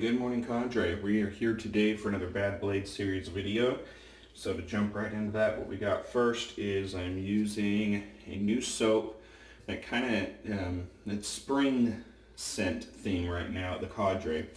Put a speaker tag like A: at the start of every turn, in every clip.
A: good morning, Cadre. We are here today for another Bad Blade series video. So to jump right into that, what we got first is I'm using a new soap that kind of, it's spring scent theme right now at the Cadre.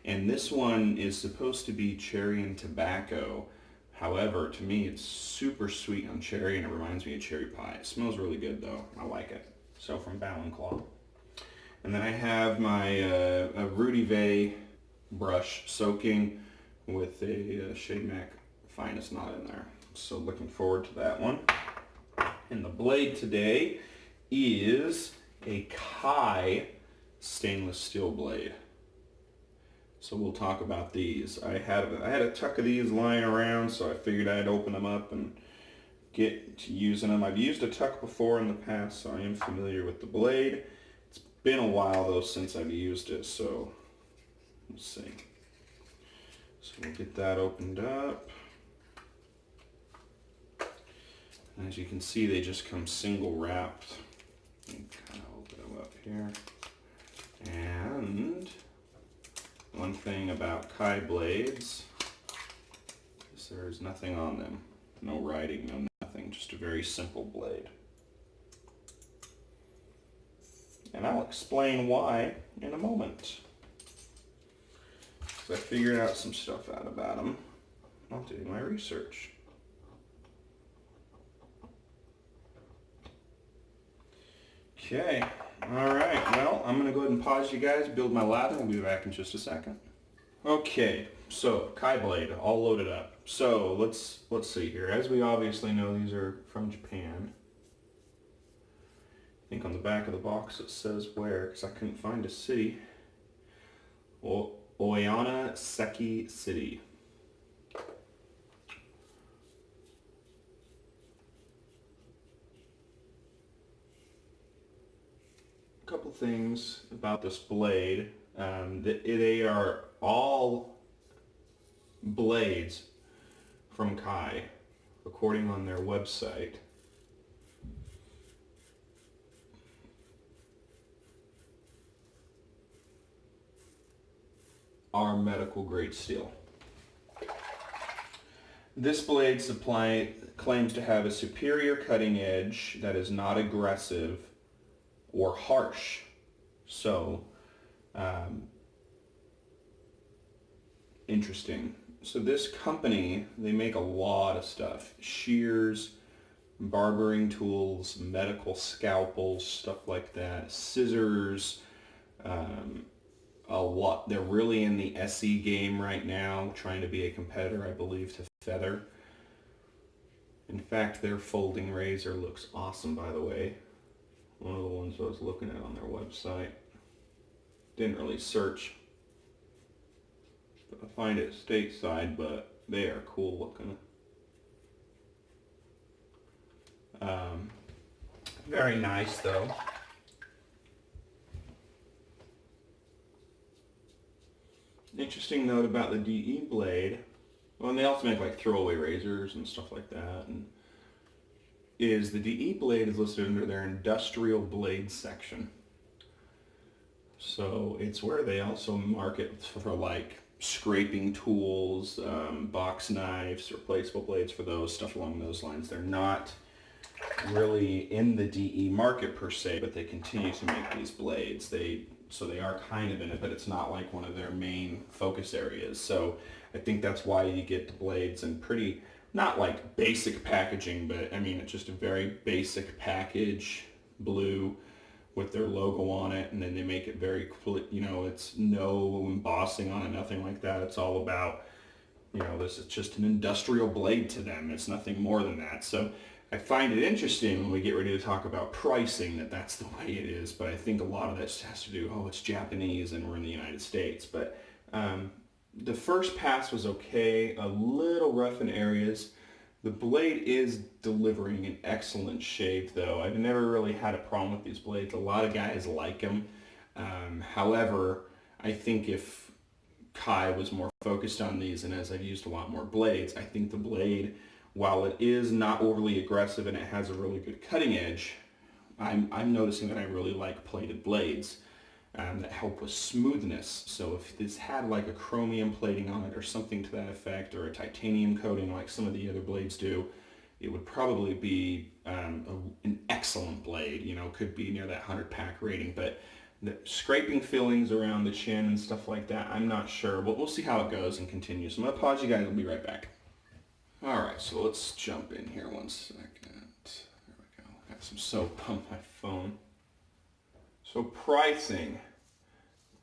A: And this one is supposed to be cherry and tobacco. However, to me it's super sweet on cherry and it reminds me of cherry pie. It smells really good though. I like it. So from Ballenclaugh. And then I have my a Rudy Vay brush soaking with a Shade Mac Finest knot in there. So looking forward to that one. And the blade today is a Kai stainless steel blade. So we'll talk about these. I had a tuck of these lying around, so I figured I'd open them up and get to using them. I've used a tuck before in the past, so I am familiar with the blade. It's been a while though since I've used it, so let's see. So we'll get that opened up. As you can see, they just come single wrapped. Kind of open them up here. And one thing about Kai blades is there's nothing on them. No writing, no nothing, just a very simple blade. And I'll explain why in a moment. So I figured out some stuff out about them while doing my research. Okay, all right, well, I'm gonna go ahead and pause you guys, build my lather, and we'll be back in just a second. Okay, so Kai blade, all loaded up. So let's see here. As we obviously know, these are from Japan. I think on the back of the box it says where, because I couldn't find a city. Oyana Seki City. A couple things about this blade. They are all blades from Kai, according on their website. Are medical grade steel. This blade claims to have a superior cutting edge that is not aggressive or harsh. So, interesting. So this company, they make a lot of stuff. Shears, barbering tools, medical scalpels, stuff like that, scissors, a lot. They're really in the SE game right now, trying to be a competitor, I believe, to Feather. In fact, their folding razor looks awesome, by the way. One of the ones I was looking at on their website. Didn't really search to find it stateside, but they are cool looking. Very nice though. Interesting note about the DE blade, well, and they also make like throwaway razors and stuff like that, and is the DE blade is listed under their industrial blade section. So it's where they also market for like scraping tools, box knives, replaceable blades for those, stuff along those lines. They're not really in the DE market per se, but they continue to make these blades. So they are kind of in it, but it's not like one of their main focus areas. So I think that's why you get the blades in pretty, not like basic packaging, but I mean, it's just a very basic package, blue with their logo on it. And then they make it very, you know, it's no embossing on it, nothing like that. It's all about, you know, this is just an industrial blade to them. It's nothing more than that. So I find it interesting when we get ready to talk about pricing that that's the way it is, but I think a lot of that has to do, oh, it's Japanese and we're in the United States. But the first pass was okay, a little rough in areas. The blade is delivering an excellent shave though. I've never really had a problem with these blades. A lot of guys like them. However, I think if Kai was more focused on these, and as I've used a lot more blades, I think the blade, while it is not overly aggressive and it has a really good cutting edge, I'm noticing that I really like plated blades. that help with smoothness. So if this had like a chromium plating on it or something to that effect, or a titanium coating like some of the other blades do, it would probably be an excellent blade. You know, could be near that 100 pack rating, but the scraping fillings around the chin and stuff like that, I'm not sure. But we'll see how it goes and continues. So I'm gonna pause you guys, I'll be right back. All right, so let's jump in here 1 second. There we go, got some soap on my phone. So pricing.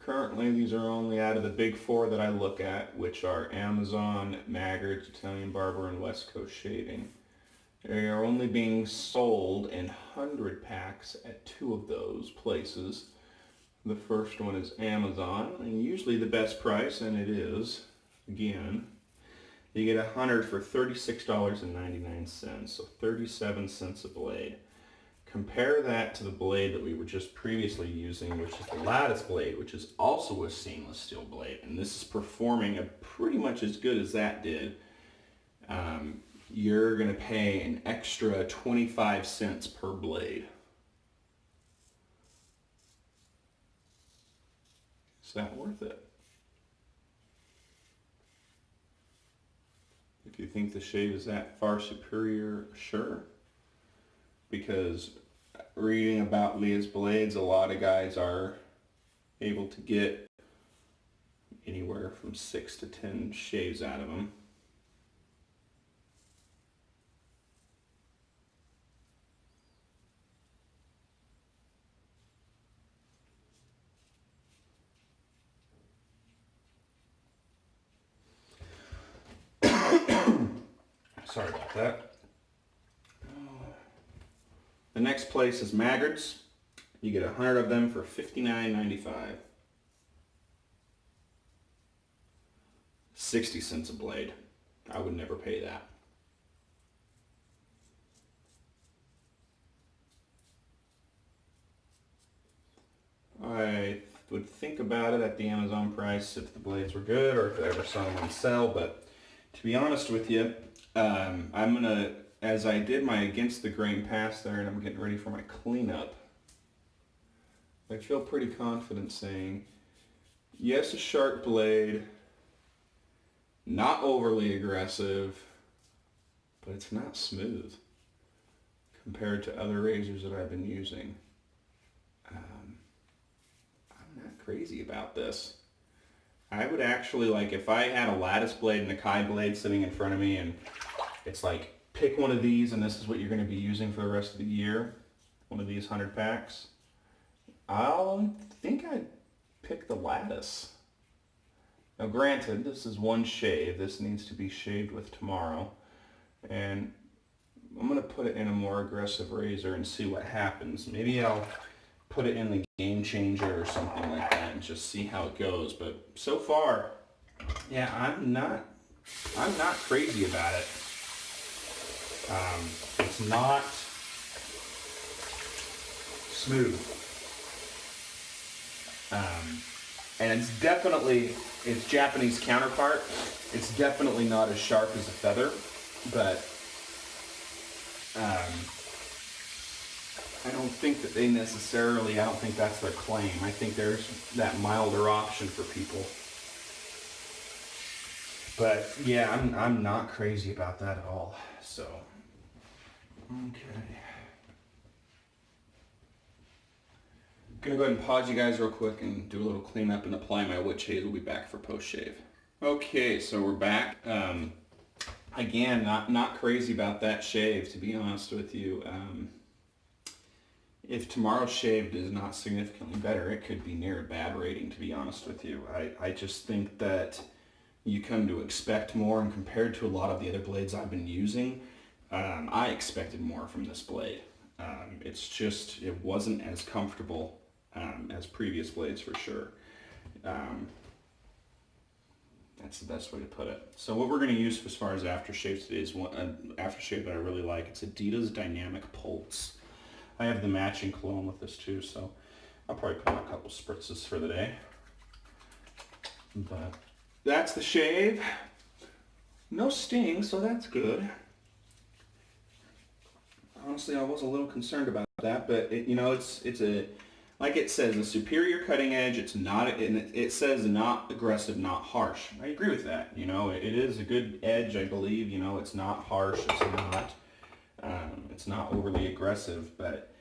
A: Currently, these are only out of the big four that I look at, which are Amazon, Maggart's, Italian Barber, and West Coast Shaving. They are only being sold in 100 packs at 2 of those places. The first one is Amazon, and usually the best price, and it is, again, you get 100 for $36.99, so 37 cents a blade. Compare that to the blade that we were just previously using, which is the lattice blade, which is also a stainless steel blade, and this is performing pretty much as good as that did. You're going to pay an extra 25 cents per blade. Is that worth it? If you think the shave is that far superior, sure. Because reading about Leah's blades, a lot of guys are able to get anywhere from 6 to 10 shaves out of them. Sorry about that. The next place is Maggart's. You get 100 of them for $59.95. 60 cents a blade. I would never pay that. I would think about it at the Amazon price if the blades were good or if I ever saw them on sale, but to be honest with you, I'm gonna, as I did my against the grain pass there and I'm getting ready for my cleanup, I feel pretty confident saying, yes, a sharp blade, not overly aggressive, but it's not smooth compared to other razors that I've been using. I'm not crazy about this. I would actually, like, if I had a lattice blade and a Kai blade sitting in front of me and it's like, pick one of these and this is what you're going to be using for the rest of the year, one of these 100 packs, I think I'd pick the lattice. Now granted, this is one shave. This needs to be shaved with tomorrow. And I'm going to put it in a more aggressive razor and see what happens. Maybe I'll put it in the Game Changer or something like that and just see how it goes. But so far, yeah, I'm not crazy about it. It's not smooth. And it's definitely its Japanese counterpart. It's definitely not as sharp as a feather, but I don't think that they necessarily, I don't think that's their claim. I think there's that milder option for people. But yeah, I'm not crazy about that at all. So, okay. I'm gonna go ahead and pause you guys real quick and do a little cleanup and apply my witch hazel. We'll be back for post shave. Okay, so we're back. Again, not crazy about that shave, to be honest with you. If tomorrow's shave is not significantly better, it could be near a bad rating, to be honest with you. I just think that you come to expect more, and compared to a lot of the other blades I've been using, I expected more from this blade. It's just, it wasn't as comfortable as previous blades for sure. That's the best way to put it. So what we're going to use as far as aftershave today is an aftershave that I really like. It's Adidas Dynamic Pulse. I have the matching cologne with this too, so I'll probably put on a couple spritzes for the day. But that's the shave. No sting, so that's good. Honestly, I was a little concerned about that, but it's a like it says, a superior cutting edge. It's not, and it says not aggressive, not harsh. I agree with that. You know, it is a good edge, I believe. You know, it's not harsh. It's not overly aggressive, but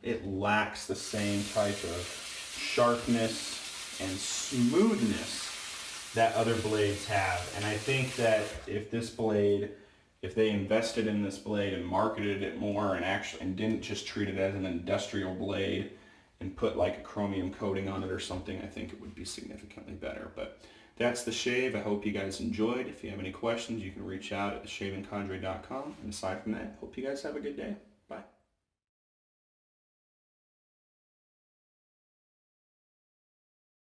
A: it lacks the same type of sharpness and smoothness that other blades have. And I think that if they invested in this blade and marketed it more and didn't just treat it as an industrial blade and put like a chromium coating on it or something, I think it would be significantly better. But that's the shave. I hope you guys enjoyed. If you have any questions, you can reach out at theshavingcondre.com. And aside from that, hope you guys have a good day.